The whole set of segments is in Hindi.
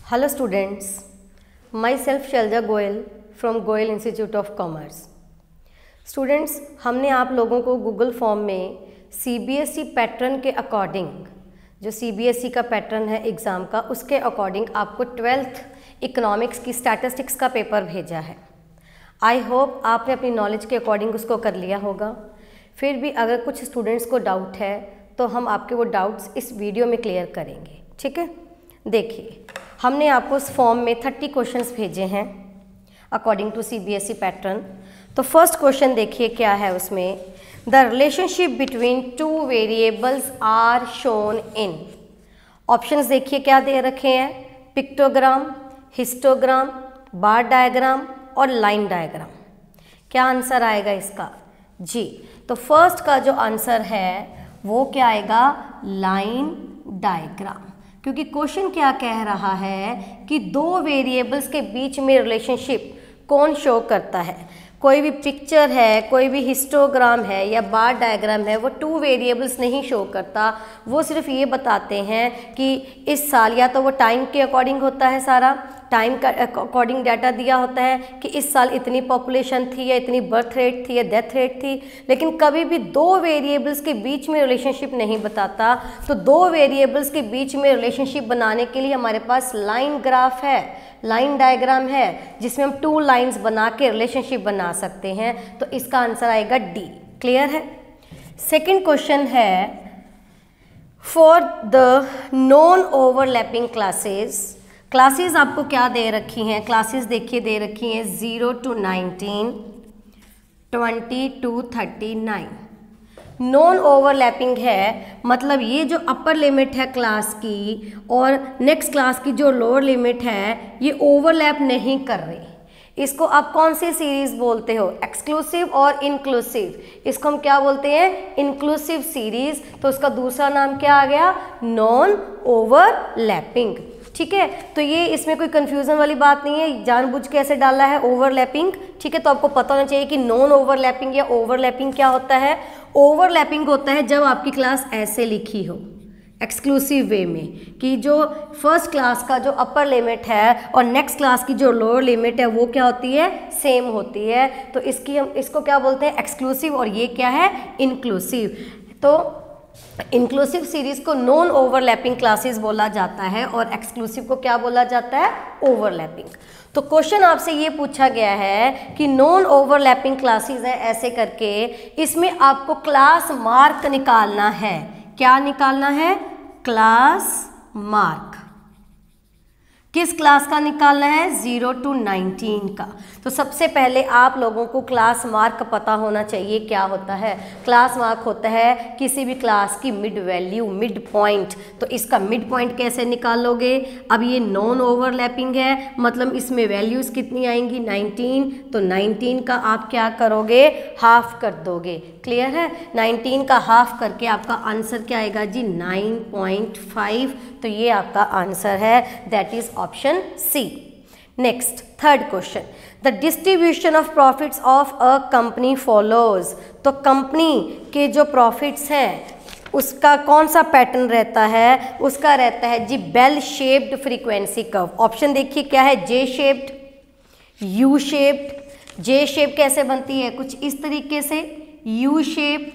Hello students, myself Shailja Goyal from Goyal Institute of Commerce. Students, हमने आप लोगों को गूगल फॉर्म में सीबीएसई पैटर्न के अकॉर्डिंग, जो सीबीएसई का पैटर्न है एग्ज़ाम का, उसके अकॉर्डिंग आपको 12th इकोनॉमिक्स की स्टैटिस्टिक्स का पेपर भेजा है। आई होप आपने अपनी नॉलेज के अकॉर्डिंग उसको कर लिया होगा। फिर भी अगर कुछ स्टूडेंट्स को डाउट है तो हम आपके वो डाउट्स इस वीडियो में क्लियर करेंगे। ठीक है, देखिए हमने आपको उस फॉर्म में 30 क्वेश्चंस भेजे हैं अकॉर्डिंग टू सीबीएसई पैटर्न। तो फर्स्ट क्वेश्चन देखिए क्या है उसमें, the relationship between two variables are shown in. Options देखिए क्या दे रखे हैं, पिक्टोग्राम, हिस्टोग्राम, बार डायग्राम और लाइन डायग्राम। क्या आंसर आएगा इसका जी? तो फर्स्ट का जो आंसर है वो क्या आएगा, लाइन डायग्राम, क्योंकि क्वेश्चन क्या कह रहा है कि दो वेरिएबल्स के बीच में रिलेशनशिप कौन शो करता है। कोई भी पिक्चर है, कोई भी हिस्टोग्राम है या बार डायग्राम है, वो टू वेरिएबल्स नहीं शो करता। वो सिर्फ ये बताते हैं कि इस साल, या तो वो टाइम के अकॉर्डिंग होता है, सारा टाइम का अकॉर्डिंग डाटा दिया होता है कि इस साल इतनी पॉपुलेशन थी या इतनी बर्थ रेट थी या डेथ रेट थी, लेकिन कभी भी दो वेरिएबल्स के बीच में रिलेशनशिप नहीं बताता। तो दो वेरिएबल्स के बीच में रिलेशनशिप बनाने के लिए हमारे पास लाइन ग्राफ है, लाइन डायग्राम है, जिसमें हम टू लाइंस बना के रिलेशनशिप बना सकते हैं। तो इसका आंसर आएगा डी। क्लियर है? सेकंड क्वेश्चन है, for the non overlapping classes आपको क्या दे रखी हैं, क्लासेस देखिए दे रखी हैं 0 to 19, 20 to 39। नॉन ओवरलैपिंग है, मतलब ये जो अपर लिमिट है क्लास की और नेक्स्ट क्लास की जो लोअर लिमिट है, ये ओवरलैप नहीं कर रही। इसको आप कौन सी सीरीज बोलते हो, एक्सक्लूसिव और इंक्लूसिव? इसको हम क्या बोलते हैं, इंक्लूसिव सीरीज। तो उसका दूसरा नाम क्या आ गया, नॉन ओवरलैपिंग। ठीक है, तो ये इसमें कोई कंफ्यूजन वाली बात नहीं है, जानबूझ के ऐसे डाला है ओवरलैपिंग। ठीक है, तो आपको पता होना चाहिए कि नॉन ओवरलैपिंग या ओवरलैपिंग क्या होता है। ओवरलैपिंग होता है जब आपकी क्लास ऐसे लिखी हो एक्सक्लूसिव वे में, कि जो फर्स्ट क्लास का जो अपर लिमिट है और नेक्स्ट क्लास की जो लोअर लिमिट है वो क्या होती है, सेम होती है। तो इसको क्या बोलते हैं, एक्सक्लूसिव, और ये क्या है, इंक्लूसिव। तो इंक्लूसिव सीरीज को नॉन ओवरलैपिंग क्लासेस बोला जाता है और एक्सक्लूसिव को क्या बोला जाता है, ओवरलैपिंग। तो क्वेश्चन आपसे ये पूछा गया है कि नॉन ओवरलैपिंग क्लासेस है ऐसे करके, इसमें आपको क्लास मार्क निकालना है। क्या निकालना है, क्लास मार्क। किस क्लास का निकालना है, 0 to 19 का। तो सबसे पहले आप लोगों को क्लास मार्क पता होना चाहिए क्या होता है। क्लास मार्क होता है किसी भी क्लास की मिड वैल्यू, मिड पॉइंट। तो इसका मिड पॉइंट कैसे निकालोगे, अब ये नॉन ओवरलैपिंग है, मतलब इसमें वैल्यूज़ कितनी आएंगी, 19। तो 19 का आप क्या करोगे, हाफ कर दोगे। क्लियर है? 19 का हाफ करके आपका आंसर क्या आएगा जी, 9.5। तो ये आपका आंसर है, that is option C. Next third question, the distribution of profits of a company follows. तो कंपनी के जो प्रॉफिट्स हैं उसका कौन सा पैटर्न रहता है, उसका रहता है जी bell shaped frequency curve. Option देखिए क्या है, J shaped, U shaped. J shape कैसे बनती है, कुछ इस तरीके से, U shape,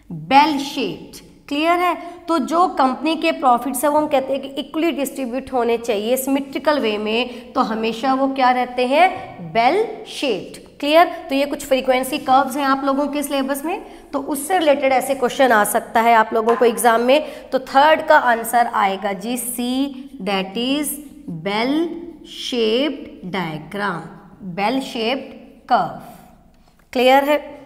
bell shaped. Clear है? तो जो कंपनी के प्रॉफिट्स है वो हम कहते हैं कि इक्वली डिस्ट्रीब्यूट होने चाहिए सिमेट्रिकल वे में, तो हमेशा वो क्या रहते हैं, बेल शेप्ड। क्लियर? तो ये कुछ फ्रीक्वेंसी कर्व्स हैं आप लोगों के सिलेबस में, तो उससे रिलेटेड ऐसे क्वेश्चन आ सकता है आप लोगों को एग्जाम में। तो थर्ड का आंसर आएगा जी C, that is bell shaped diagram, bell shaped curve. Clear है?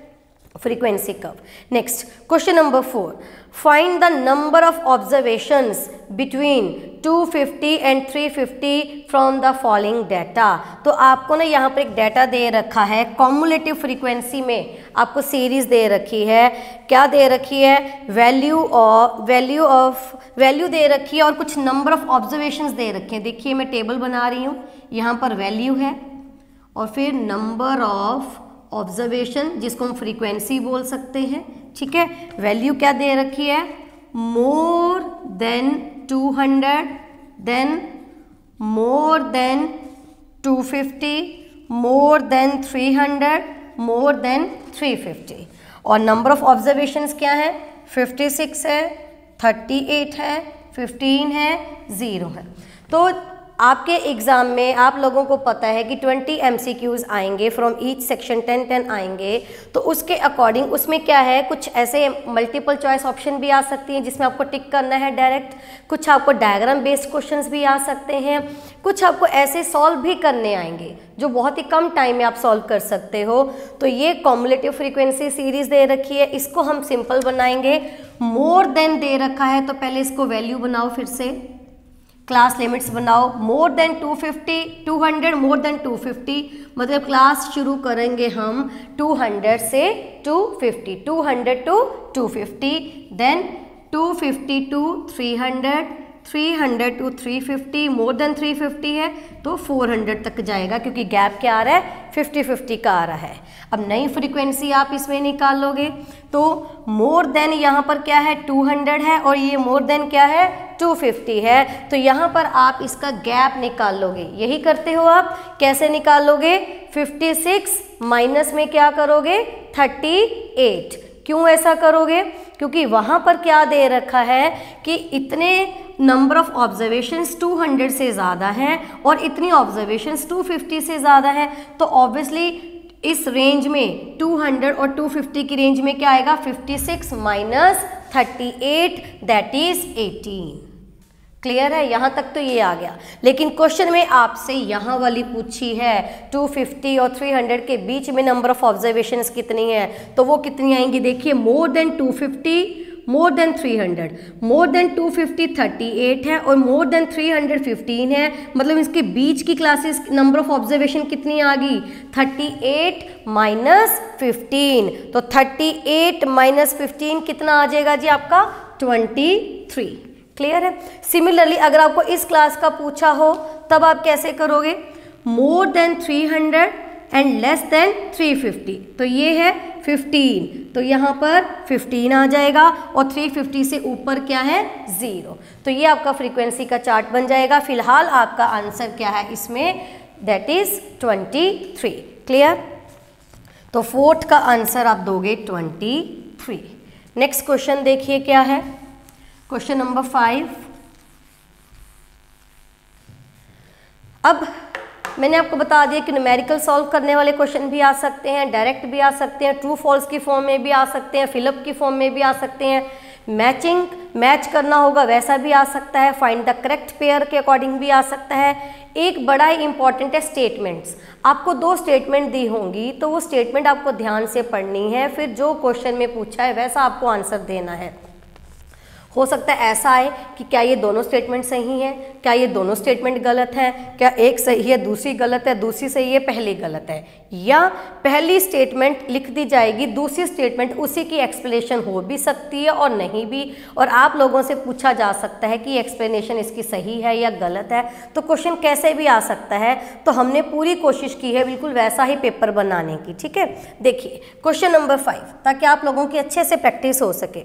Frequency curve. Next question number 4, find the number of observations between 250 and 350 from the following data. तो आपको ना यहाँ पर एक डाटा दे रखा है, कॉम्युलेटिव फ्रीक्वेंसी में आपको सीरीज दे रखी है। क्या दे रखी है, वैल्यू दे रखी है और कुछ नंबर ऑफ ऑब्जर्वेशंस दे रखे हैं। देखिए मैं टेबल बना रही हूँ, यहाँ पर वैल्यू है और फिर नंबर ऑफ ऑब्जर्वेशन, जिसको हम फ्रीक्वेंसी बोल सकते हैं। ठीक है, वैल्यू क्या दे रखी है, more than 200, then more than 250, more than 300, more than 350। और नंबर ऑफ ऑब्जर्वेशंस क्या है? 56 है, 38 है, 15 है, 0 है। तो आपके एग्ज़ाम में आप लोगों को पता है कि 20 MCQs आएंगे, फ्रॉम ईच सेक्शन 10 आएंगे। तो उसके अकॉर्डिंग उसमें क्या है, कुछ ऐसे मल्टीपल चॉइस ऑप्शन भी आ सकती हैं जिसमें आपको टिक करना है डायरेक्ट, कुछ आपको डायग्राम बेस्ड क्वेश्चंस भी आ सकते हैं, कुछ आपको ऐसे सॉल्व भी करने आएंगे जो बहुत ही कम टाइम में आप सॉल्व कर सकते हो। तो ये कॉम्युलेटिव फ्रीक्वेंसी सीरीज दे रखी है, इसको हम सिंपल बनाएंगे। मोर देन दे रखा है तो पहले इसको वैल्यू बनाओ, फिर से क्लास लिमिट्स बनाओ। मोर देन 250, 200 मोर देन 250, मतलब क्लास शुरू करेंगे हम 200 से 250, 200 टू 250, देन 250 टू 300, 300 टू 350, मोर देन 350 है तो 400 तक जाएगा, क्योंकि गैप क्या आ रहा है, 50-50 का आ रहा है। अब नई फ्रीक्वेंसी आप इसमें निकालोगे तो मोर देन यहाँ पर क्या है, 200 है, और ये मोर देन क्या है, 250 है। तो यहाँ पर आप इसका गैप निकाल लोगे। यही करते हो आप। कैसे निकालोगे? 56 माइनस में क्या करोगे, 38। क्यों ऐसा करोगे? क्योंकि वहाँ पर क्या दे रखा है कि इतने नंबर ऑफ ऑब्जर्वेशंस 200 से ज़्यादा हैं और इतनी ऑब्जर्वेशंस 250 से ज़्यादा है। तो ऑब्वियसली इस रेंज में 200 और 250 की रेंज में क्या आएगा, 56 माइनस 38 दैट इज 18। क्लियर है? यहाँ तक तो ये आ गया। लेकिन क्वेश्चन में आपसे यहाँ वाली पूछी है 250 और 300 के बीच में नंबर ऑफ ऑब्जर्वेशंस कितनी है, तो वो कितनी आएंगी? देखिए, more than 250, more than 300, more than 250 38 है और मोर देन 300 15 है, मतलब इसके बीच की क्लासेस नंबर ऑफ ऑब्जर्वेशन कितनी आ गई, 38 माइनस 15। तो 38 माइनस 15 कितना आ जाएगा जी आपका, 23। क्लियर है? सिमिलरली अगर आपको इस क्लास का पूछा हो तब आप कैसे करोगे, more than 300 and less than 350, तो ये है 15, तो यहाँ पर 15 आ जाएगा और 350 से ऊपर क्या है, 0। तो ये आपका फ्रीक्वेंसी का चार्ट बन जाएगा। फिलहाल आपका आंसर क्या है इसमें, दैट इज 23। क्लियर? तो फोर्थ का आंसर आप दोगे 23। नेक्स्ट क्वेश्चन देखिए क्या है, क्वेश्चन नंबर 5। अब मैंने आपको बता दिया कि न्यूमेरिकल सॉल्व करने वाले क्वेश्चन भी आ सकते हैं, डायरेक्ट भी आ सकते हैं, ट्रू फॉल्स की फॉर्म में भी आ सकते हैं, फिलअप की फॉर्म में भी आ सकते हैं, मैच करना होगा वैसा भी आ सकता है, फाइंड द करेक्ट पेयर के अकॉर्डिंग भी आ सकता है। एक बड़ा ही इंपॉर्टेंट है स्टेटमेंट्स। आपको 2 स्टेटमेंट दी होंगी तो वो स्टेटमेंट आपको ध्यान से पढ़नी है, फिर जो क्वेश्चन में पूछा है वैसा आपको आंसर देना है। हो सकता है ऐसा आए कि क्या ये दोनों स्टेटमेंट सही हैं, क्या ये दोनों स्टेटमेंट गलत है, क्या एक सही है दूसरी गलत है, दूसरी सही है पहली गलत है, या पहली स्टेटमेंट लिख दी जाएगी, दूसरी स्टेटमेंट उसी की एक्सप्लेनेशन हो भी सकती है और नहीं भी, और आप लोगों से पूछा जा सकता है कि एक्सप्लेनेशन इसकी सही है या गलत है। तो क्वेश्चन कैसे भी आ सकता है। तो हमने पूरी कोशिश की है बिल्कुल वैसा ही पेपर बनाने की। ठीक है, देखिए क्वेश्चन नंबर 5, ताकि आप लोगों की अच्छे से प्रैक्टिस हो सके।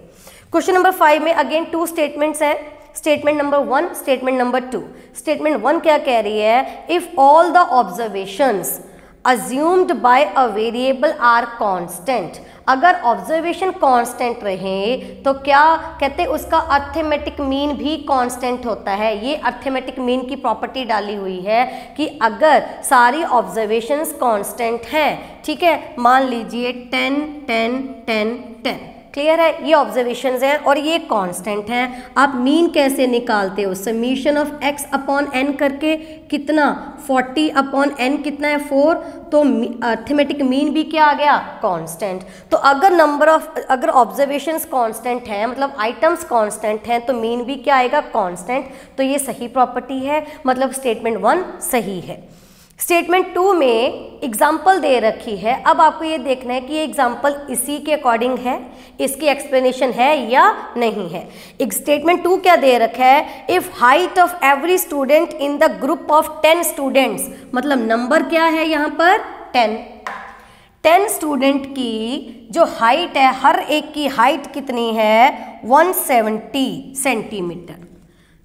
क्वेश्चन नंबर 5 में अगेन 2 स्टेटमेंट्स हैं, statement number 1, statement number 2। Statement 1 क्या कह रही है, if all the observations assumed by a variable are constant, अगर ऑब्जर्वेशन कांस्टेंट रहे तो क्या कहते हैं उसका अर्थमेटिक मीन भी कांस्टेंट होता है। ये अर्थमेटिक मीन की प्रॉपर्टी डाली हुई है कि अगर सारी ऑब्जर्वेशंस कांस्टेंट हैं, ठीक है, मान लीजिए 10 10 10 10, क्लियर है, ये ऑब्जर्वेशंस हैं और ये कांस्टेंट हैं। आप मीन कैसे निकालते हो, summation of x upon n करके, कितना 40 अपॉन n कितना है 4, तो अर्थमेटिक मीन भी क्या आ गया, कांस्टेंट। तो अगर ऑब्जर्वेशंस कांस्टेंट हैं, मतलब आइटम्स कांस्टेंट हैं, तो मीन भी क्या आएगा, कांस्टेंट। तो ये सही प्रॉपर्टी है, मतलब स्टेटमेंट 1 सही है। स्टेटमेंट 2 में एग्जाम्पल दे रखी है। अब आपको ये देखना है कि ये एग्जाम्पल इसी के अकॉर्डिंग है, इसकी एक्सप्लेनेशन है या नहीं है। एक स्टेटमेंट 2 क्या दे रखा है, if height of every student in the group of 10 students, मतलब नंबर क्या है यहाँ पर 10 स्टूडेंट की जो हाइट है, हर एक की हाइट कितनी है 170 सेंटीमीटर।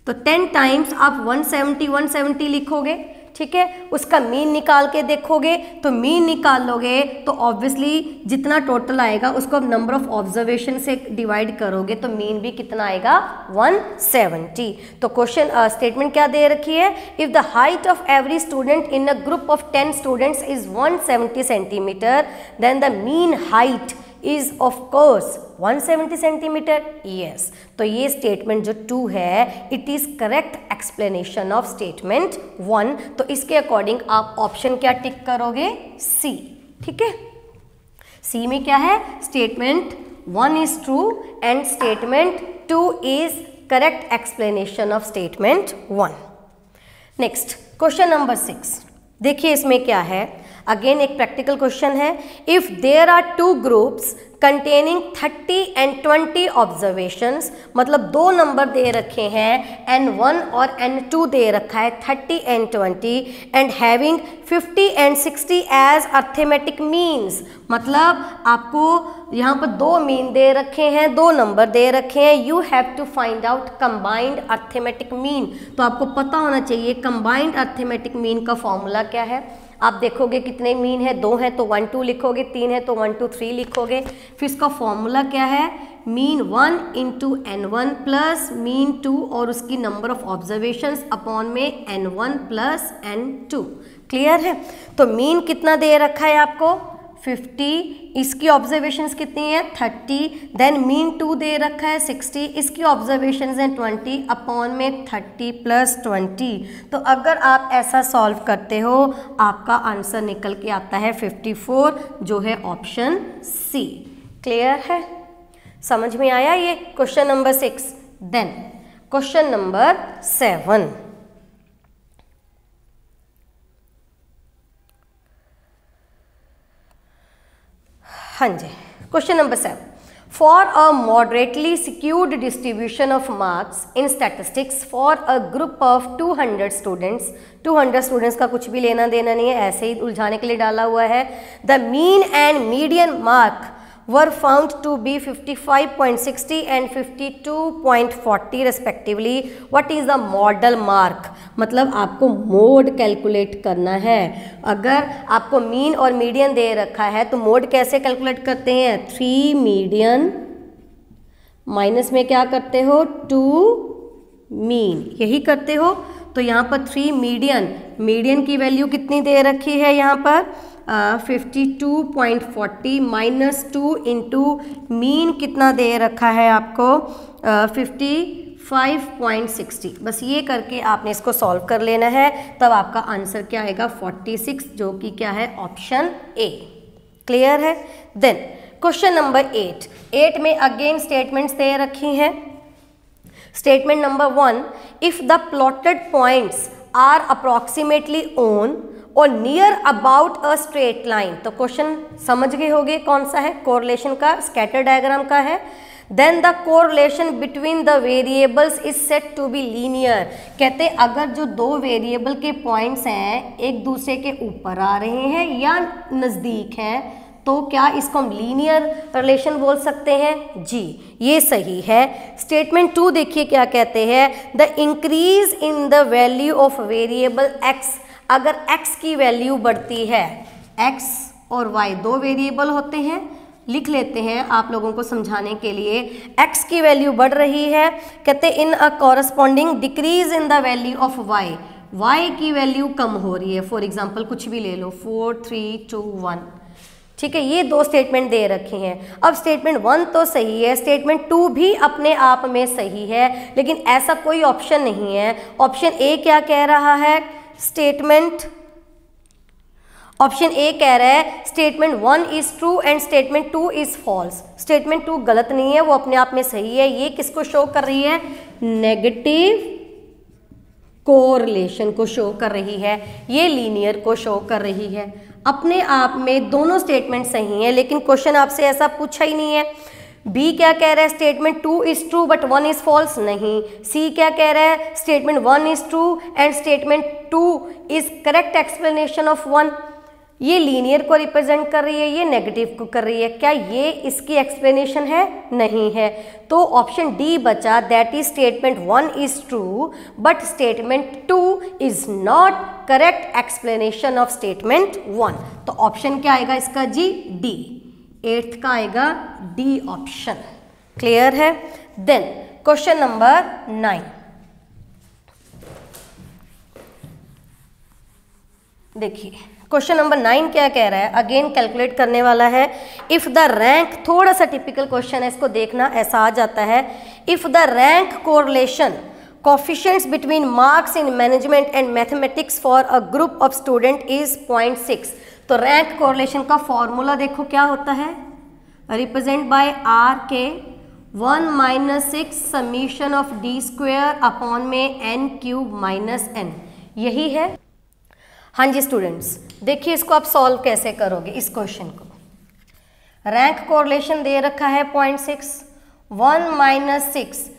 तो 10 टाइम्स आप 170 लिखोगे, ठीक है। उसका मीन निकाल के देखोगे तो मीन निकालोगे तो ऑब्वियसली जितना टोटल आएगा उसको आप नंबर ऑफ ऑब्जर्वेशन से डिवाइड करोगे तो मीन भी कितना आएगा 170। तो क्वेश्चन स्टेटमेंट क्या दे रखी है, if the height of every student in a group of 10 students is 170 centimeter then the mean height is of course 170 centimeter. Yes, तो ये स्टेटमेंट जो 2 है it is correct explanation of statement 1। तो इसके अकॉर्डिंग आप ऑप्शन क्या टिक करोगे, सी, ठीक है। सी में क्या है, statement 1 is true and statement 2 is correct explanation of statement 1। Next question number 6, देखिए इसमें क्या है, अगेन एक प्रैक्टिकल क्वेश्चन है। If there are 2 groups containing 30 and 20 observations, मतलब 2 नंबर दे रखे हैं N1 और N2 दे रखा है 30 and 20 and having 50 and 60 as arithmetic means, मतलब आपको यहाँ पर 2 मीन दे रखे हैं, 2 नंबर दे रखे हैं, you have to find out combined arithmetic mean. तो आपको पता होना चाहिए कंबाइंड अर्थमेटिक मीन का फॉर्मूला क्या है। आप देखोगे कितने मीन है, 2 हैं तो 1 2 लिखोगे, 3 है तो 1 2 3 लिखोगे। फिर इसका फॉर्मूला क्या है, mean 1 into N1 plus mean 2 और उसकी नंबर ऑफ ऑब्जर्वेशंस अपॉन में N1 प्लस N2। क्लियर है। तो मीन कितना दे रखा है आपको 50, इसकी ऑब्जर्वेशंस कितनी है 30, देन मीन 2 दे रखा है 60, इसकी ऑब्जर्वेशंस हैं 20 अपॉन में 30 प्लस 20। तो अगर आप ऐसा सॉल्व करते हो आपका आंसर निकल के आता है 54, जो है ऑप्शन सी। क्लियर है, समझ में आया ये question number 6। Then question number 7, हाँ जी, question number 7, for a moderately skewed distribution of marks in statistics for a group of 200 students, 200 students का कुछ भी लेना देना नहीं है, ऐसे ही उलझाने के लिए डाला हुआ है। The mean and median mark were found to be 55.60 and 52.40 respectively. What is the model mark? मतलब आपको मोड कैलकुलेट करना है। अगर आपको मीन और मीडियन दे रखा है तो मोड कैसे कैलकुलेट करते हैं, 3 मीडियन माइनस में क्या करते हो 2 मीन, यही करते हो। तो यहाँ पर 3 मीडियन की वैल्यू कितनी दे रखी है यहाँ पर 52.40 माइनस 2 इंटू मीन कितना दे रखा है आपको 55.60। बस ये करके आपने इसको सॉल्व कर लेना है, तब आपका आंसर क्या आएगा 46, जो कि क्या है ऑप्शन ए। क्लियर है। देन क्वेश्चन नंबर 8 में अगेन स्टेटमेंट्स दे रखी हैं। Statement number 1, if the plotted points are approximately on और near about a straight line, तो क्वेश्चन समझ गए होंगे कौन सा है, कोरिलेशन का, स्कैटर डायग्राम का है। Then the correlation between the variables is set to be linear, कहते अगर जो 2 वेरिएबल के पॉइंट्स हैं एक दूसरे के ऊपर आ रहे हैं या नज़दीक हैं तो क्या इसको हम लीनियर रिलेशन बोल सकते हैं, जी ये सही है। स्टेटमेंट 2 देखिए क्या कहते हैं, the increase in the value of variable x, अगर x की वैल्यू बढ़ती है, x और y 2 वेरिएबल होते हैं, लिख लेते हैं आप लोगों को समझाने के लिए। x की वैल्यू बढ़ रही है, कहते in a corresponding decrease in the value of y की वैल्यू कम हो रही है। फॉर एग्जाम्पल कुछ भी ले लो 4 3 2 1, ठीक है। ये 2 स्टेटमेंट दे रखी हैं। अब स्टेटमेंट 1 तो सही है, स्टेटमेंट 2 भी अपने आप में सही है, लेकिन ऐसा कोई ऑप्शन नहीं है। ऑप्शन ए क्या कह रहा है, ऑप्शन ए कह रहा है statement 1 is true and statement 2 is false. Statement 2 गलत नहीं है, वो अपने आप में सही है। ये किसको शो कर रही है, नेगेटिव कोरिलेशन को शो कर रही है, ये लीनियर को शो कर रही है। अपने आप में दोनों स्टेटमेंट सही हैं, लेकिन क्वेश्चन आपसे ऐसा पूछा ही नहीं है। बी क्या कह रहा है, statement 2 is true but 1 is false, नहीं। सी क्या कह रहा है, statement 1 is true and statement 2 is correct explanation of 1। ये लीनियर को रिप्रेजेंट कर रही है, ये नेगेटिव को कर रही है। क्या ये इसकी एक्सप्लेनेशन है? नहीं है। तो ऑप्शन डी बचा, that is statement 1 is true but statement 2 is not correct explanation of statement 1। तो ऑप्शन क्या आएगा इसका जी? डी। 8th का आएगा डी ऑप्शन। क्लियर है? देन क्वेश्चन नंबर 9 देखिए, क्वेश्चन नंबर 9 क्या कह रहा है? अगेन कैलकुलेट करने वाला है। इफ द रैंक, थोड़ा सा टिपिकल क्वेश्चन है, इसको देखना, ऐसा आ जाता है। If the rank correlation coefficients between marks in management and mathematics for a group of student is 0.6। तो रैंक कोरिलेशन का फॉर्मूला देखो क्या होता है? रिप्रेजेंट बाय आर के 1 - 6 summation of D square upon में n क्यूब माइनस n, यही है। हाँ जी स्टूडेंट्स, देखिए इसको आप सॉल्व कैसे करोगे इस क्वेश्चन को। रैंक कोरिलेशन दे रखा है 0.6, 1 - 6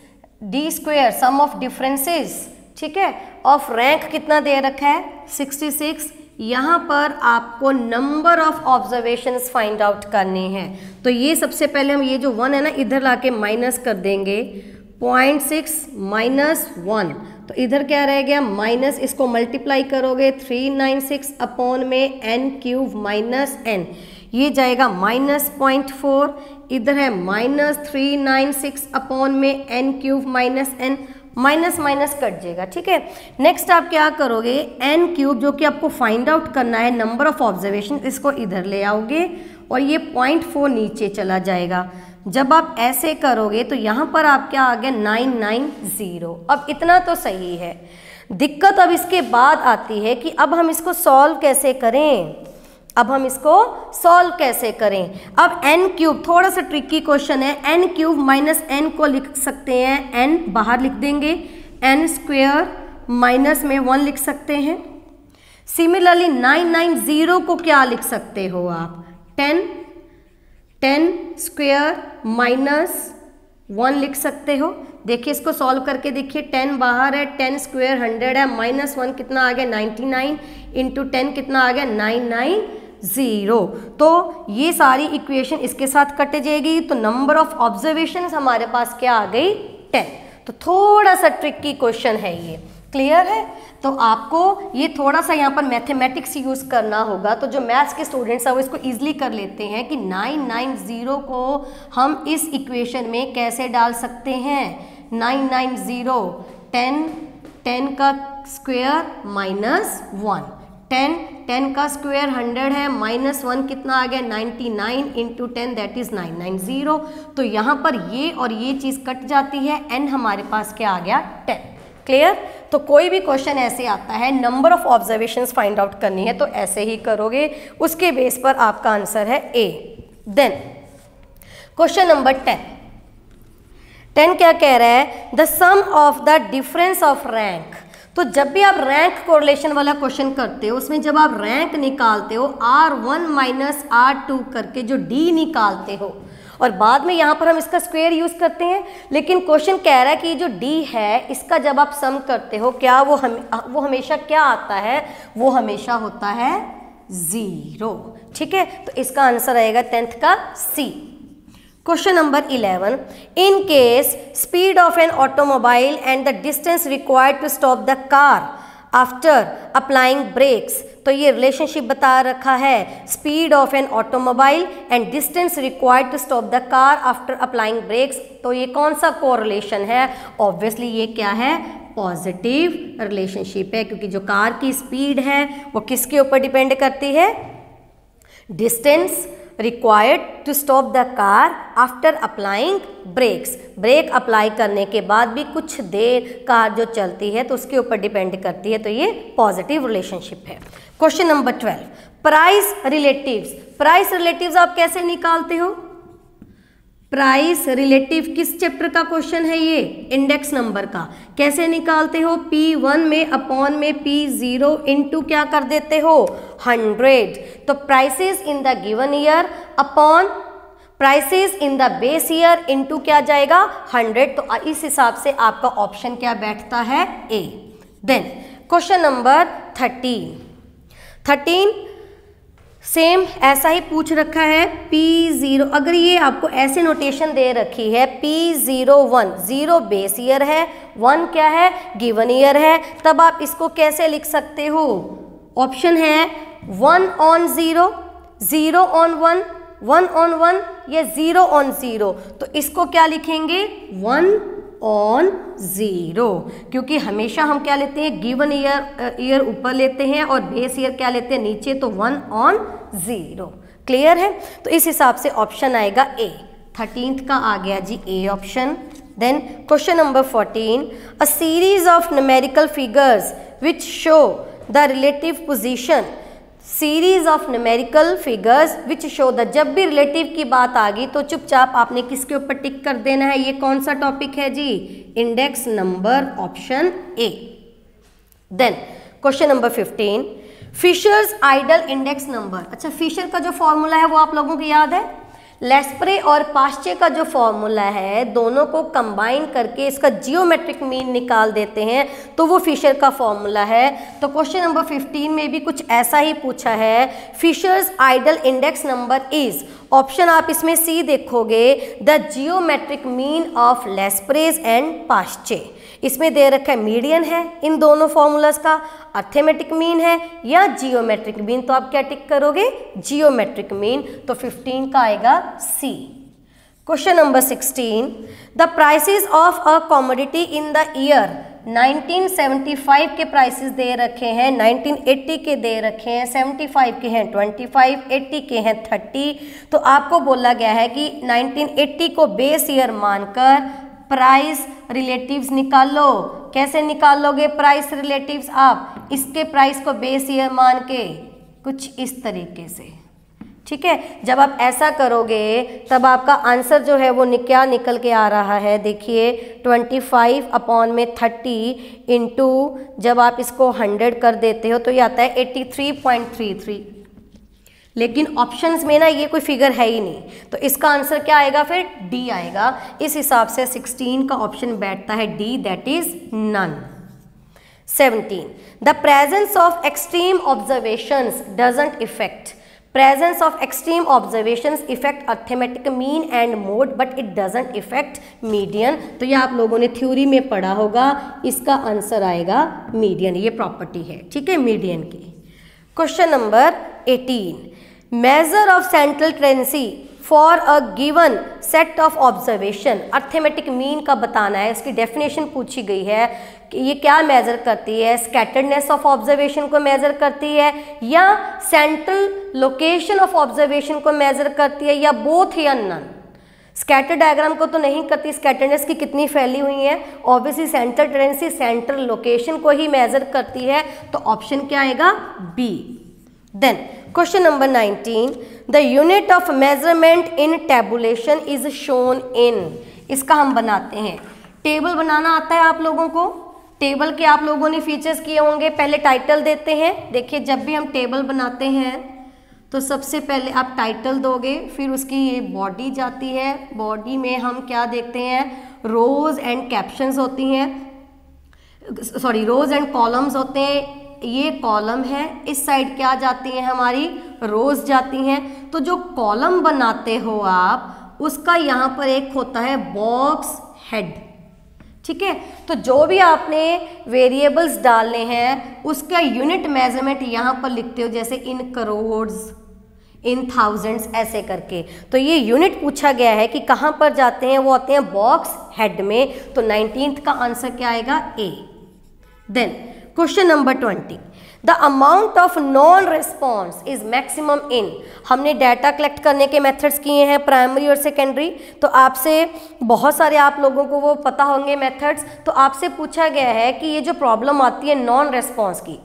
D square sum of differences, ठीक है, ऑफ रैंक कितना दे रखा है? 66। यहाँ पर आपको number of observations find out करने हैं। तो ये सबसे पहले हम ये जो 1 है ना, इधर लाके माइनस कर देंगे। 0.6 - 1, तो इधर क्या रह गया? माइनस, इसको मल्टीप्लाई करोगे 396 अपॉन में n क्यूब माइनस n, ये जाएगा -0.4। इधर है -396 अपॉन में n cube minus n, minus minus cut जाएगा, ठीक है। नेक्स्ट आप क्या करोगे? n क्यूब जो कि आपको फाइंड आउट करना है नंबर ऑफ ऑब्जर्वेशन, इसको इधर ले आओगे और ये 0.4 नीचे चला जाएगा। जब आप ऐसे करोगे तो यहाँ पर आप क्या आ गया? 990। अब इतना तो सही है। दिक्कत अब इसके बाद आती है कि अब हम इसको सॉल्व कैसे करें। अब n क्यूब, थोड़ा सा ट्रिकी क्वेश्चन है। n क्यूब माइनस n को लिख सकते हैं, n बाहर लिख देंगे, n स्क्वेयर माइनस में 1 लिख सकते हैं। सिमिलरली 990 को क्या लिख सकते हो आप? 10 स्क्वेयर माइनस 1 लिख सकते हो। देखिए इसको सॉल्व करके देखिए, 10 बाहर है, 10 स्क्वेयर 100 है, -1 कितना आ गया? 99 इंटू 10 कितना आ गया? 990। तो ये सारी इक्वेशन इसके साथ कट जाएगी, तो नंबर ऑफ ऑब्जर्वेशंस हमारे पास क्या आ गई? 10। तो थोड़ा सा ट्रिकी क्वेश्चन है ये। क्लियर है? तो आपको ये थोड़ा सा यहाँ पर मैथमेटिक्स यूज़ करना होगा। तो जो मैथ्स के स्टूडेंट्स हैं वो इसको ईजिली कर लेते हैं कि 990 को हम इस इक्वेशन में कैसे डाल सकते हैं। 990 10 का स्क्वायर माइनस 1, 10 का स्क्वायर 100 है, -1 कितना आ गया? 99 इंटू 10 दैट इज 990। तो यहाँ पर ये और ये चीज़ कट जाती है, n हमारे पास क्या आ गया? 10। क्लियर? तो कोई भी क्वेश्चन ऐसे आता है, number of observations find out करनी है, तो ऐसे ही करोगे, उसके बेस पर आपका आंसर है ए। देन क्वेश्चन नंबर 10 क्या कह रहा है? The sum of the difference of rank. तो जब भी आप रैंक कोरिलेशन वाला क्वेश्चन करते हो, उसमें जब आप रैंक निकालते हो R1 माइनस R2 करके जो D निकालते हो, और बाद में यहाँ पर हम इसका स्क्वायर यूज़ करते हैं, लेकिन क्वेश्चन कह रहा है कि जो D है इसका जब आप सम करते हो, क्या वो हमेशा क्या आता है? वो हमेशा होता है 0। ठीक है, तो इसका आंसर आएगा 10th का C। Question number 11, in case speed of an automobile and the distance required to stop the car after applying brakes. तो ये रिलेशनशिप बता रखा है, speed of an automobile and distance required to stop the car after applying brakes. तो ये कौन सा कोरिलेशन है? ऑब्वियसली ये क्या है? पॉजिटिव रिलेशनशिप है, क्योंकि जो कार की स्पीड है वो किसके ऊपर डिपेंड करती है? Distance required to stop the car after applying brakes. Brake apply करने के बाद भी कुछ देर कार जो चलती है तो उसके ऊपर डिपेंड करती है, तो ये पॉजिटिव रिलेशनशिप है। Question number 12, price relatives. Price relatives आप कैसे निकालते हो? प्राइस रिलेटिव किस चैप्टर का क्वेश्चन है ये? इंडेक्स नंबर का। कैसे निकालते हो? P1 में अपॉन में P0 इंटू क्या कर देते हो? 100। तो prices in the given year upon prices in the base year into क्या जाएगा? 100। तो इस हिसाब से आपका ऑप्शन क्या बैठता है? ए। देन क्वेश्चन नंबर 13 सेम ऐसा ही पूछ रखा है P0, अगर ये आपको ऐसे नोटेशन दे रखी है P01, 0 बेस ईयर है, 1 क्या है, गिवन ईयर है, तब आप इसको कैसे लिख सकते हो? ऑप्शन है 1 on 0, 0 on 1, 1 on 1 या 0 on 0। तो इसको क्या लिखेंगे? 1 on 0, क्योंकि हमेशा हम क्या लेते हैं, गिवन ईयर ऊपर लेते हैं और बेस ईयर क्या लेते हैं, नीचे, तो 1 on 0। क्लियर है? तो इस हिसाब से ऑप्शन आएगा ए। 13th का आ गया जी A option. Then question number 14, a series of numerical figures which show the relative position, series of numerical figures which show the, जब भी रिलेटिव की बात आ गई तो चुपचाप आपने किसके ऊपर टिक कर देना है? ये कौन सा टॉपिक है जी? Index number, option A. Then question number 15, Fisher's ideal index number. अच्छा, फिशर का जो फॉर्मूला है वो आप लोगों को याद है? लेस्प्रे और पाश्चे का जो फॉर्मूला है, दोनों को कंबाइन करके इसका जियोमेट्रिक मीन निकाल देते हैं, तो वो फिशर का फॉर्मूला है। तो क्वेश्चन नंबर 15 में भी कुछ ऐसा ही पूछा है, Fisher's ideal index number is, option आप इसमें सी देखोगे, the geometric mean of Laspeyres and Paasche. इसमें दे रखा है मीडियन है इन दोनों फॉर्मूलाज का, अर्थमेटिक मीन है या जियोमेट्रिक मीन, तो आप क्या टिक करोगे? Geometric mean. तो 15 का आएगा C. Question number 16, the prices of a commodity in the year 1975 के प्राइसेस दे रखे हैं, 1980 के दे रखे हैं, 75 के हैं 25, 80 के हैं 30। तो आपको बोला गया है कि 1980 को बेस ईयर मानकर प्राइस रिलेटिव्स निकालो। कैसे निकालोगे प्राइस रिलेटिव्स? आप इसके प्राइस को बेस ईयर मान के कुछ इस तरीके से, ठीक है। जब आप ऐसा करोगे तब आपका आंसर जो है वो क्या निकल के आ रहा है? देखिए 25 अपॉन में 30 इंटू जब आप इसको 100 कर देते हो तो ये आता है 83.33। लेकिन ऑप्शंस में ना ये कोई फिगर है ही नहीं, तो इसका आंसर क्या आएगा? फिर डी आएगा। इस हिसाब से 16 का ऑप्शन बैठता है D, that is none. 17, the presence of extreme observations doesn't effect, presence of extreme observations effect arithmetic mean and mode but it doesn't effect median. तो ये आप लोगों ने थ्योरी में पढ़ा होगा, इसका आंसर आएगा मीडियन, ये प्रॉपर्टी है, ठीक है, मीडियन की। Question number 18, measure of central tendency for a given set of observation, arithmetic mean का बताना है। इसकी डेफिनेशन पूछी गई है कि ये क्या मेजर करती है? स्कैटर्डनेस ऑफ ऑब्जर्वेशन को मेजर करती है या सेंट्रल लोकेशन ऑफ ऑब्जर्वेशन को मेजर करती है या बोथ या नन? स्कैटर डायग्राम को तो नहीं करती, स्कैटरनेस की कितनी फैली हुई है, obviously central tendency central location को ही मेजर करती है, तो ऑप्शन क्या आएगा? B. Then question number 19, the unit of measurement in tabulation is shown in, इसका हम बनाते हैं। टेबल बनाना आता है आप लोगों को? टेबल के आप लोगों ने फीचर्स किए होंगे, पहले टाइटल देते हैं। देखिए जब भी हम टेबल बनाते हैं तो सबसे पहले आप टाइटल दोगे, फिर उसकी ये बॉडी जाती है, बॉडी में हम क्या देखते हैं? रोज एंड कैप्शंस होती हैं, सॉरी रोज एंड कॉलम्स होते हैं। ये कॉलम है, इस साइड क्या जाती हैं? हमारी रोज जाती हैं। तो जो कॉलम बनाते हो आप, उसका यहाँ पर एक होता है बॉक्स हेड, ठीक है। तो जो भी आपने वेरिएबल्स डालने हैं उसका यूनिट मेजरमेंट यहाँ पर लिखते हो, जैसे इन करोड्स, इन थाउजेंड्स, ऐसे करके। तो ये यूनिट पूछा गया है कि कहाँ पर जाते हैं, वो आते हैं बॉक्स हेड में। तो 19th का आंसर क्या आएगा? A. Then question number 20, the amount of non response is maximum in, हमने डाटा कलेक्ट करने के मेथड्स किए हैं प्राइमरी और सेकेंडरी, तो आपसे बहुत सारे आप लोगों को वो पता होंगे मेथड्स। तो आपसे पूछा गया है कि ये जो प्रॉब्लम आती है नॉन रिस्पॉन्स की,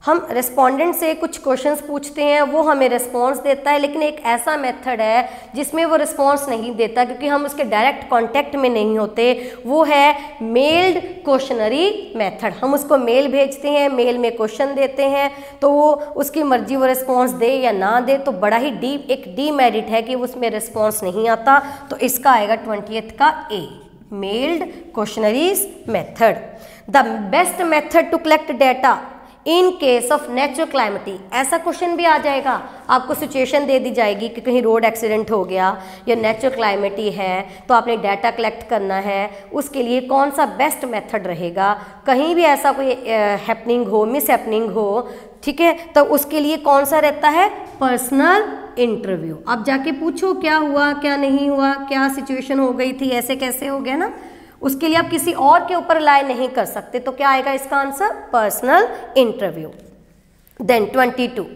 हम रिस्पोंडेंट से कुछ क्वेश्चंस पूछते हैं, वो हमें रिस्पॉन्स देता है, लेकिन एक ऐसा मेथड है जिसमें वो रिस्पॉन्स नहीं देता क्योंकि हम उसके डायरेक्ट कांटेक्ट में नहीं होते, वो है मेल्ड क्वेश्चनरी मेथड। हम उसको मेल भेजते हैं, मेल में क्वेश्चन देते हैं, तो वो उसकी मर्जी वो रिस्पॉन्स दे या ना दे। तो बड़ा ही एक डीमेरिट है कि उसमें रिस्पॉन्स नहीं आता। तो इसका आएगा 20th का A, mailed questionnaires method. The best method to collect data in case of natural calamity, ऐसा क्वेश्चन भी आ जाएगा। आपको सिचुएशन दे दी जाएगी कि कहीं रोड एक्सीडेंट हो गया या नेचुरल क्लाइमेटी है, तो आपने डाटा कलेक्ट करना है, उसके लिए कौन सा बेस्ट मेथड रहेगा, कहीं भी ऐसा कोई हैपनिंग हो, मिस हैपनिंग हो, ठीक है, तो उसके लिए कौन सा रहता है, पर्सनल इंटरव्यू। आप जाके पूछो क्या हुआ, क्या नहीं हुआ, क्या सिचुएशन हो गई थी, ऐसे कैसे हो गया ना, उसके लिए आप किसी और के ऊपर रिलाय नहीं कर सकते। तो क्या आएगा इसका answer, personal interview. Then 22,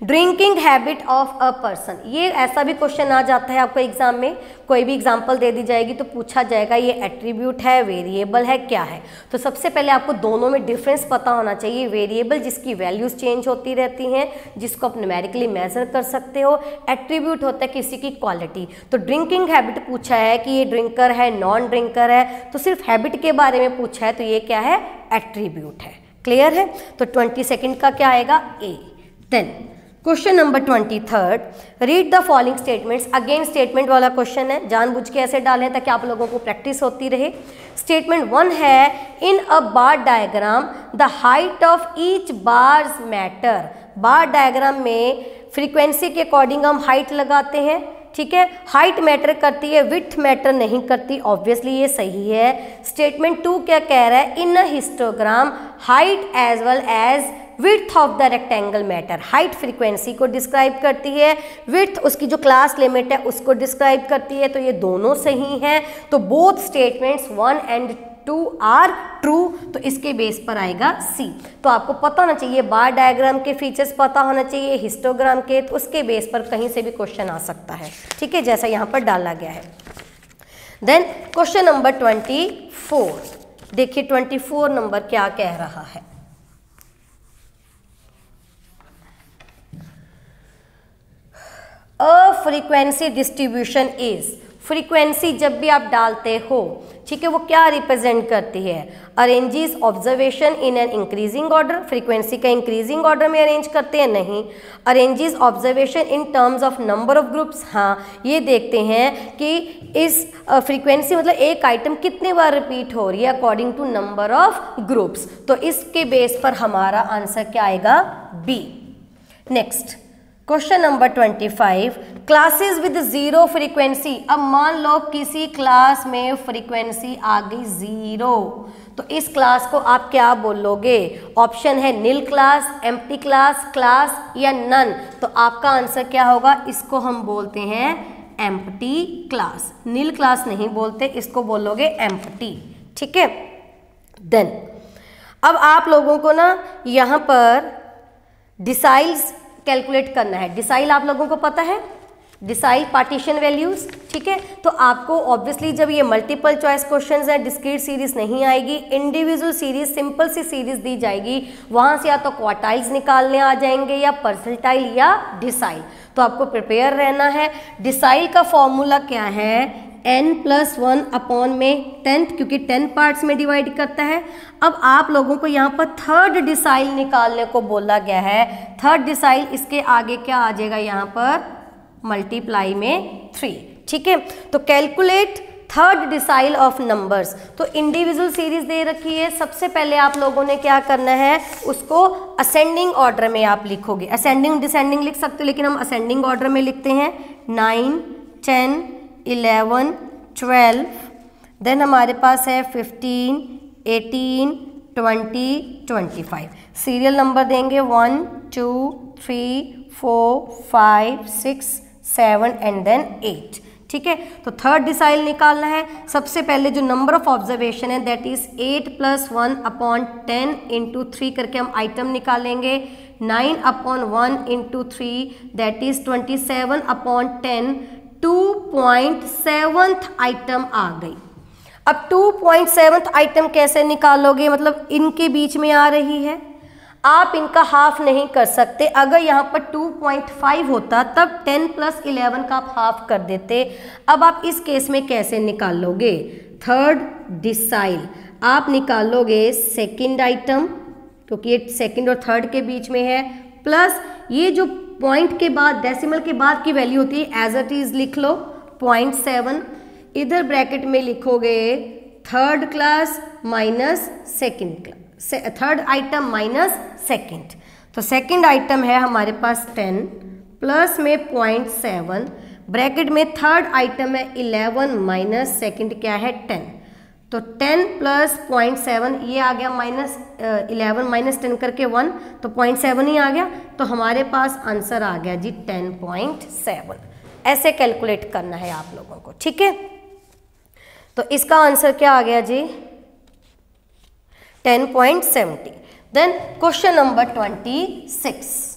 drinking habit of a person. ये ऐसा भी क्वेश्चन आ जाता है आपको एग्जाम में, कोई भी एग्जांपल दे दी जाएगी तो पूछा जाएगा ये एट्रीब्यूट है, वेरिएबल है, क्या है। तो सबसे पहले आपको दोनों में डिफरेंस पता होना चाहिए। वेरिएबल जिसकी वैल्यूज चेंज होती रहती हैं, जिसको आप न्यूमेरिकली मेजर कर सकते हो। एट्रीब्यूट होता है किसी की क्वालिटी। तो ड्रिंकिंग हैबिट पूछा है कि ये ड्रिंकर है, नॉन ड्रिंकर है, तो सिर्फ हैबिट के बारे में पूछा है, तो ये क्या है, एट्रीब्यूट है। क्लियर है। तो 22 का क्या आएगा, A. Then question number 23, read the following statements. Again statement वाला क्वेश्चन है, जानबूझ के ऐसे डालें ताकि आप लोगों को प्रैक्टिस होती रहे। स्टेटमेंट 1 है, in a bar diagram the height of each bars matter. Bar diagram में फ्रीक्वेंसी के अकॉर्डिंग हम हाइट लगाते हैं, ठीक है, हाइट मैटर करती है, विड्थ मैटर नहीं करती। ऑब्वियसली ये सही है। स्टेटमेंट 2 क्या कह रहा है, in a histogram height as well as width of the rectangle matter. Height frequency को डिस्क्राइब करती है, विड्थ उसकी जो क्लास लिमिट है उसको डिस्क्राइब करती है। तो ये दोनों सही हैं। तो both statements 1 and 2 are true. तो इसके बेस पर आएगा सी। तो आपको पता होना चाहिए, बार डायग्राम के फीचर्स पता होना चाहिए, हिस्टोग्राम के, तो उसके बेस पर कहीं से भी क्वेश्चन आ सकता है, ठीक है, जैसा यहाँ पर डाला गया है। देन क्वेश्चन नंबर 24, देखिए 24 नंबर क्या कह रहा है। A frequency distribution is, frequency जब भी आप डालते हो, ठीक है, वो क्या रिप्रेजेंट करती है, arranges observation in an increasing order. Frequency का इंक्रीजिंग ऑर्डर में अरेंज करते हैं, नहीं। Arranges observation in terms of number of groups, हाँ, ये देखते हैं कि इस फ्रीक्वेंसी मतलब एक आइटम कितने बार रिपीट हो रही है according to number of groups. तो इसके बेस पर हमारा आंसर क्या आएगा, B. Next question number 25, classes with zero frequency. अब मान लो किसी क्लास में फ्रीक्वेंसी आ गई 0, तो इस क्लास को आप क्या बोलोगे। ऑप्शन है नील क्लास, एम्प्टी क्लास, क्लास या नन। तो आपका आंसर क्या होगा, इसको हम बोलते हैं एम्प्टी क्लास। नील क्लास नहीं बोलते, इसको बोलोगे एम्प्टी, ठीक है। देन अब आप लोगों को ना यहाँ पर डिसाइल्स कैलकुलेट करना है। डिसाइल आप लोगों को पता है, डिसाइल पार्टीशन वैल्यूज, ठीक है। तो आपको ऑब्वियसली जब ये मल्टीपल चॉइस क्वेश्चंस है, डिस्क्रीट सीरीज नहीं आएगी, इंडिविजुअल सीरीज, सिंपल सी सीरीज दी जाएगी। वहां से या तो क्वार्टाइल्स निकालने आ जाएंगे या परसेंटाइल या डिसाइल। तो आपको प्रिपेयर रहना है। डिसाइल का फॉर्मूला क्या है, n+1 अपॉन में 10, क्योंकि 10 पार्ट्स में डिवाइड करता है। अब आप लोगों को यहाँ पर थर्ड डिसाइल निकालने को बोला गया है। थर्ड डिसाइल इसके आगे क्या आ जाएगा, यहाँ पर मल्टीप्लाई में 3, ठीक है। तो calculate third decile of numbers. तो इंडिविजुअल सीरीज दे रखी है, सबसे पहले आप लोगों ने क्या करना है, उसको असेंडिंग ऑर्डर में आप लिखोगे। असेंडिंग डिसेंडिंग लिख सकते हो, लेकिन हम असेंडिंग ऑर्डर में लिखते हैं। 9, 10, 11, 12, देन हमारे पास है 15, 18, 20, 25। सीरियल नंबर देंगे 1, 2, 3, 4, 5, 6, 7 एंड देन 8, ठीक है। तो थर्ड डिसाइल निकालना है। सबसे पहले जो नंबर ऑफ ऑब्जर्वेशन है दैट इज 8+1 अपॉन 10 इंटू 3 करके हम आइटम निकालेंगे। 9 upon 1 into 3 that is 27 upon 10, 2.7 item आ गई। अब 2.7 आइटम कैसे निकालोगे, मतलब इनके बीच में आ रही है, आप इनका हाफ नहीं कर सकते। अगर यहाँ पर 2.5 होता तब 10+11 का आप हाफ कर देते। अब आप इस केस में कैसे निकालोगे, थर्ड डिसाइल आप निकालोगे सेकंड आइटम, क्योंकि ये सेकंड और थर्ड के बीच में है, प्लस ये जो पॉइंट के बाद डेसिमल के बाद की वैल्यू होती है एज इट इज लिख लो 0.7। इधर ब्रैकेट में लिखोगे third class minus second class, third item minus second. तो सेकंड आइटम है हमारे पास 10 प्लस में 0.7, ब्रैकेट में थर्ड आइटम है 11 माइनस सेकेंड क्या है 10, तो 10 प्लस 0.7 ये आ गया माइनस 11 माइनस 10 करके 1, तो 0.7 ही आ गया, तो हमारे पास आंसर आ गया जी 10.7। ऐसे कैलकुलेट करना है आप लोगों को, ठीक है। तो इसका आंसर क्या आ गया ji 10.70। Then question number 26,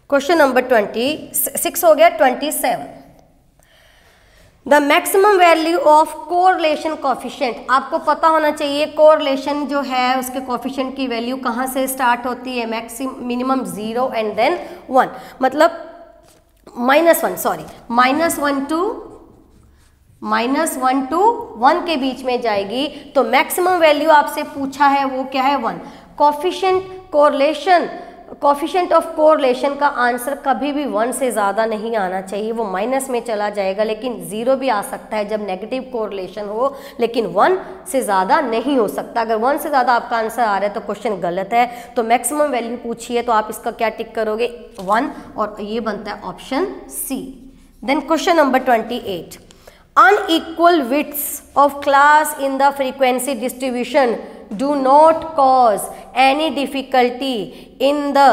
question number 26 हो गया। 27, the maximum value of correlation coefficient, आपको पता होना चाहिए कोरिलेशन जो है उसके कोफिशिएंट की वैल्यू कहाँ से स्टार्ट होती है, मिनिमम 0 एंड देन 1, मतलब -1 टू 1 के बीच में जाएगी, तो मैक्सिमम वैल्यू आपसे पूछा है वो क्या है 1। कोफिशिएंट ऑफ कोरिलेशन का आंसर कभी भी 1 से ज़्यादा नहीं आना चाहिए, वो माइनस में चला जाएगा, लेकिन 0 भी आ सकता है जब नेगेटिव कोरिलेशन हो, लेकिन 1 से ज़्यादा नहीं हो सकता। अगर 1 से ज़्यादा आपका आंसर आ रहा है तो क्वेश्चन गलत है। तो मैक्सिमम वैल्यू पूछी है तो आप इसका क्या टिक करोगे 1, और ये बनता है option C. Then question number 28, unequal widths of class in the frequency distribution do not cause any difficulty in the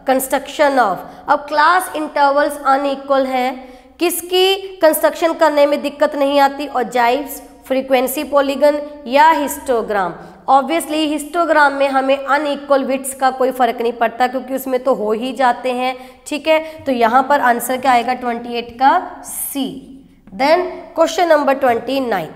construction of, अब क्लास इंटरवल्स अनइक्वल हैं, किसकी कंस्ट्रक्शन करने में दिक्कत नहीं आती, और जाइव्स, फ्रीक्वेंसी पॉलीगन या हिस्टोग्राम। ऑब्वियसली हिस्टोग्राम में हमें अनइक्वल विड्थ्स का कोई फर्क नहीं पड़ता क्योंकि उसमें तो हो ही जाते हैं, ठीक है। तो यहाँ पर आंसर क्या आएगा 28 का C. Then question number 29,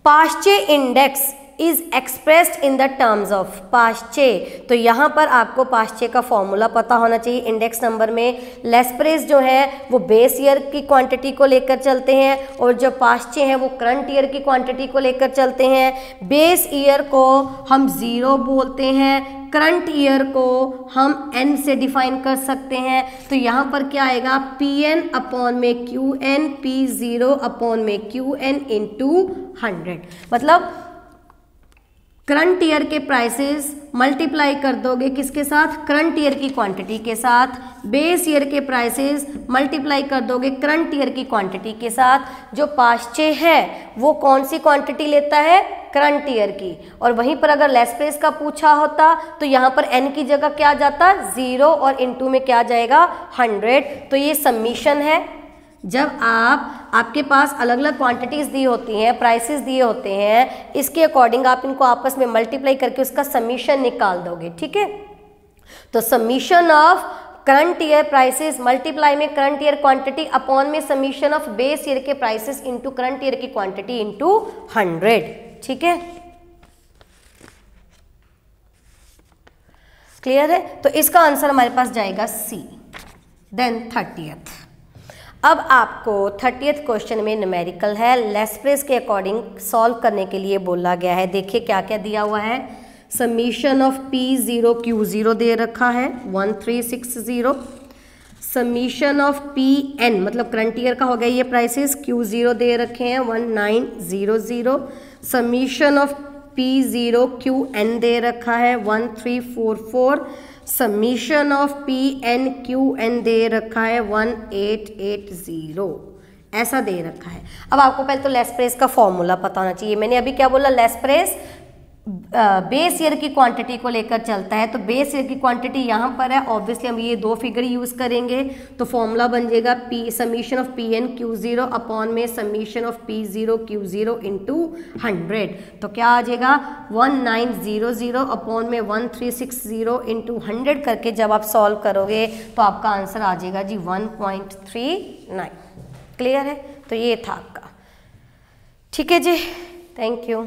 Paasche index is expressed in the terms of Paasche, तो यहाँ पर आपको पाश्चे का फॉर्मूला पता होना चाहिए। इंडेक्स नंबर में लेस्प्रेस जो है वो बेस ईयर की क्वांटिटी को लेकर चलते हैं, और जो पाश्चे हैं वो करंट ईयर की क्वांटिटी को लेकर चलते हैं। बेस ईयर को हम 0 बोलते हैं, करंट ईयर को हम n से डिफाइन कर सकते हैं। तो यहाँ पर क्या आएगा Pn अपॉन में Qn, P0 अपॉन में Qn इंटू 100, मतलब करंट ईयर के प्राइसेस मल्टीप्लाई कर दोगे किसके साथ, करंट ईयर की क्वांटिटी के साथ। बेस ईयर के प्राइसेस मल्टीप्लाई कर दोगे करंट ईयर की क्वांटिटी के साथ। जो पाश्चे है वो कौन सी क्वांटिटी लेता है, करंट ईयर की। और वहीं पर अगर लेस्प्रेस का पूछा होता तो यहाँ पर n की जगह क्या आ जाता 0, और इनटू में क्या जाएगा 100। तो ये सम्मिशन है। जब आपके पास अलग अलग क्वांटिटीज़ दी होती हैं, प्राइसेस दिए होते हैं, इसके अकॉर्डिंग आप इनको आपस में मल्टीप्लाई करके उसका समीशन निकाल दोगे, ठीक है। तो summation of current year prices multiply में करंट ईयर क्वांटिटी अपॉन में समीशन ऑफ बेस ईयर के प्राइसेस इनटू करंट ईयर की क्वांटिटी इनटू 100, ठीक है। क्लियर है। तो इसका आंसर हमारे पास जाएगा सी। देन 30th, अब आपको 30th क्वेश्चन में न्यूमेरिकल है, लेस्प्रेस के अकॉर्डिंग सॉल्व करने के लिए बोला गया है। देखिए क्या क्या दिया हुआ है। समीशन ऑफ P0 Q0 दे रखा है 1360, समीशन ऑफ Pn मतलब करंट ईयर का हो गया ये प्राइसेस, Q0 दे रखे हैं 1900, समीशन ऑफ P0 Qn दे रखा है 1344, समीशन ऑफ Pn Qn दे रखा है 1880, ऐसा दे रखा है। अब आपको पहले तो लेस्प्रेस का फॉर्मूला पता होना चाहिए। मैंने अभी क्या बोला, लेस्प्रेस बेस ईयर की क्वांटिटी को लेकर चलता है, तो बेस ईयर की क्वांटिटी यहाँ पर है। ऑब्वियसली हम ये 2 फिगर यूज़ करेंगे, तो फॉर्मूला बन जाएगा summation of Pn Q0 upon में summation of P0 Q0 into 100। तो क्या आ जाएगा 1900 अपॉन में 1360 इंटू 100 करके जब आप सॉल्व करोगे तो आपका आंसर आ जाएगा जी 1.39। क्लियर है। तो ये था आपका, ठीक है जी, थैंक यू।